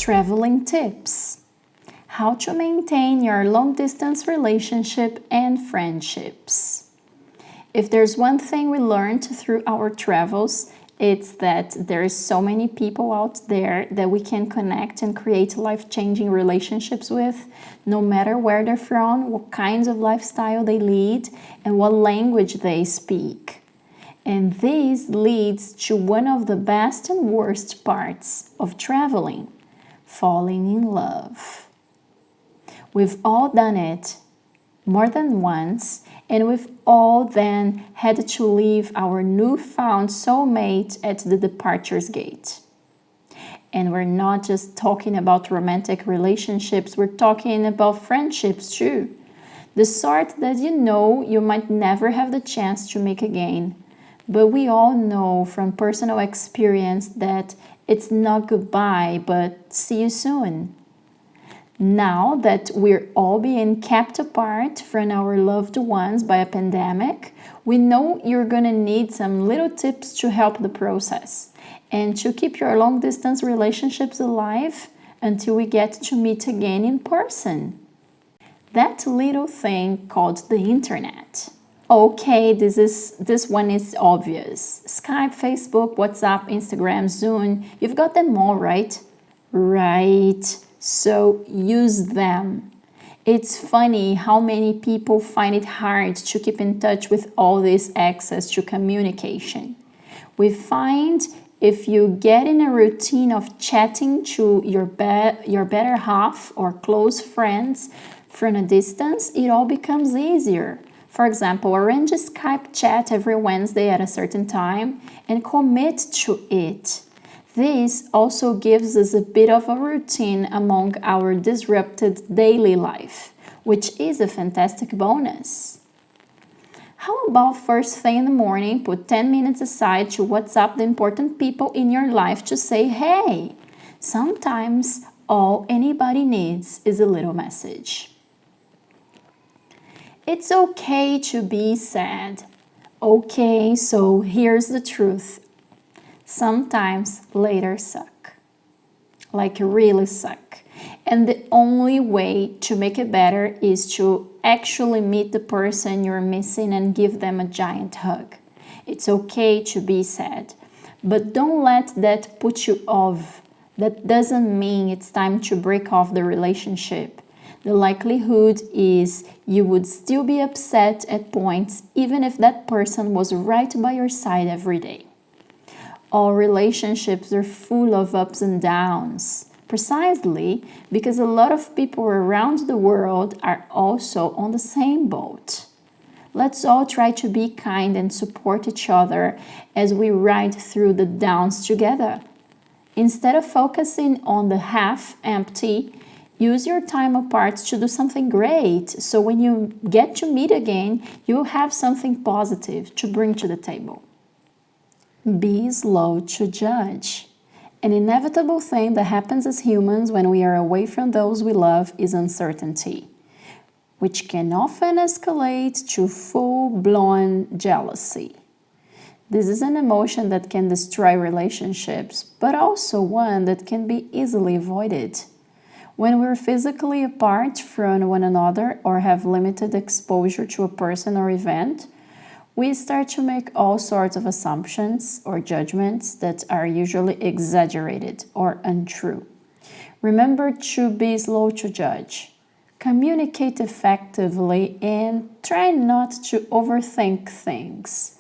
Traveling tips. How to maintain your long-distance relationship and friendships. If there's one thing we learned through our travels, it's that there's so many people out there that we can connect and create life-changing relationships with, no matter where they're from, what kinds of lifestyle they lead, and what language they speak. And this leads to one of the best and worst parts of traveling: falling in love. We've all done it more than once, and we've all then had to leave our newfound soulmate at the departure's gate. And we're not just talking about romantic relationships, we're talking about friendships too. The sort that you might never have the chance to make again. But we all know from personal experience that it's not goodbye, but see you soon. Now that we're all being kept apart from our loved ones by a pandemic, we know you're gonna need some little tips to help the process and to keep your long-distance relationships alive until we get to meet again in person. That little thing called the internet. Okay, this one is obvious. Skype, Facebook, WhatsApp, Instagram, Zoom, you've got them all, right? Right. So use them. It's funny how many people find it hard to keep in touch with all this access to communication. We find if you get in a routine of chatting to your better half or close friends from a distance, it all becomes easier. For example, arrange a Skype chat every Wednesday at a certain time and commit to it. This also gives us a bit of a routine among our disrupted daily life, which is a fantastic bonus. How about first thing in the morning, put 10 minutes aside to WhatsApp the important people in your life to say, hey, sometimes all anybody needs is a little message. It's okay to be sad. Okay, so here's the truth. Sometimes later suck, like really suck. And the only way to make it better is to actually meet the person you're missing and give them a giant hug. It's okay to be sad, but don't let that put you off. That doesn't mean it's time to break off the relationship. The likelihood is you would still be upset at points even if that person was right by your side every day. All relationships are full of ups and downs, precisely because a lot of people around the world are also on the same boat. Let's all try to be kind and support each other as we ride through the downs together. Instead of focusing on the half empty, use your time apart to do something great, so when you get to meet again, you'll have something positive to bring to the table. Be slow to judge. An inevitable thing that happens as humans when we are away from those we love is uncertainty, which can often escalate to full-blown jealousy. This is an emotion that can destroy relationships, but also one that can be easily avoided. When we're physically apart from one another or have limited exposure to a person or event, we start to make all sorts of assumptions or judgments that are usually exaggerated or untrue. Remember to be slow to judge. Communicate effectively and try not to overthink things.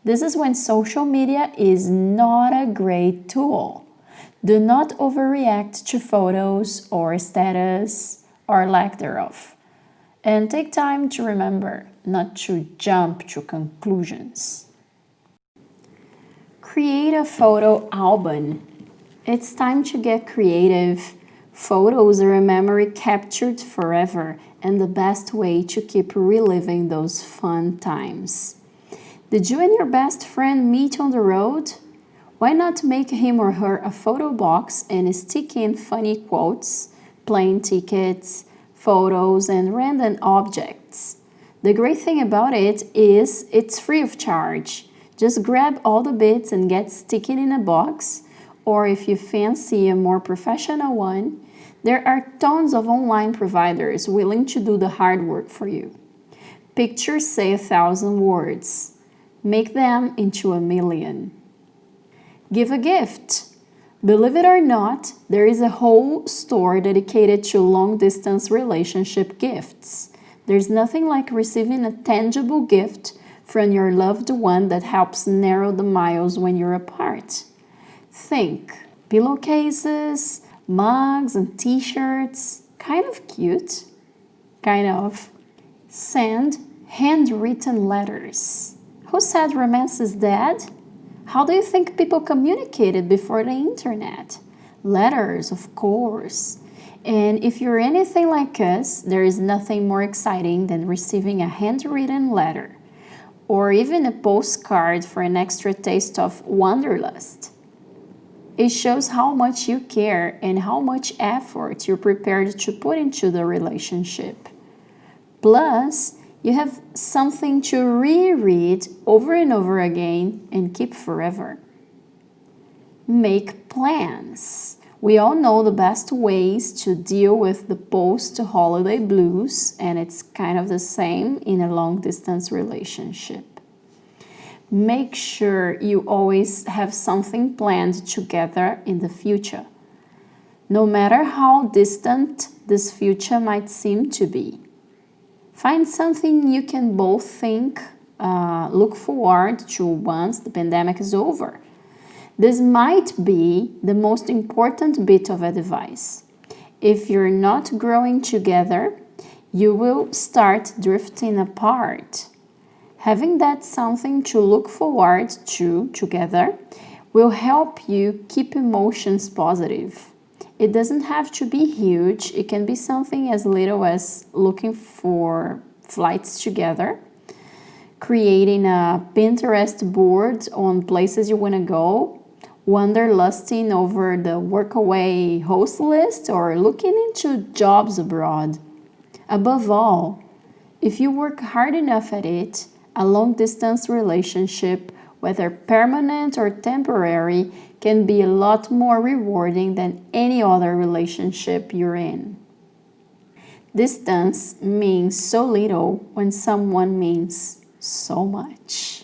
This is when social media is not a great tool. Do not overreact to photos or status or lack thereof. And take time to remember not to jump to conclusions. Create a photo album. It's time to get creative. Photos are a memory captured forever and the best way to keep reliving those fun times. Did you and your best friend meet on the road? Why not make him or her a photo box and stick in funny quotes, plane tickets, photos, and random objects? The great thing about it is it's free of charge. Just grab all the bits and get stick it in a box, or if you fancy a more professional one, there are tons of online providers willing to do the hard work for you. Pictures say 1,000 words. Make them into 1,000,000. Give a gift. Believe it or not, there is a whole store dedicated to long-distance relationship gifts. There's nothing like receiving a tangible gift from your loved one that helps narrow the miles when you're apart. Think pillowcases, mugs, and t-shirts. Kind of cute. Kind of. Send handwritten letters. Who said romance is dead? How do you think people communicated before the internet? Letters, of course. And if you're anything like us, there is nothing more exciting than receiving a handwritten letter, or even a postcard for an extra taste of wanderlust. It shows how much you care and how much effort you're prepared to put into the relationship. Plus, you have something to reread over and over again and keep forever. Make plans. We all know the best ways to deal with the post-holiday blues, and it's kind of the same in a long-distance relationship. Make sure you always have something planned together in the future, no matter how distant this future might seem to be. Find something you can both look forward to once the pandemic is over. This might be the most important bit of advice. If you're not growing together, you will start drifting apart. Having that something to look forward to together will help you keep emotions positive. It doesn't have to be huge. It can be something as little as looking for flights together, creating a Pinterest board on places you want to go, wanderlusting over the workaway host list, or looking into jobs abroad. Above all, if you work hard enough at it, a long-distance relationship, whether permanent or temporary, can be a lot more rewarding than any other relationship you're in. Distance means so little when someone means so much.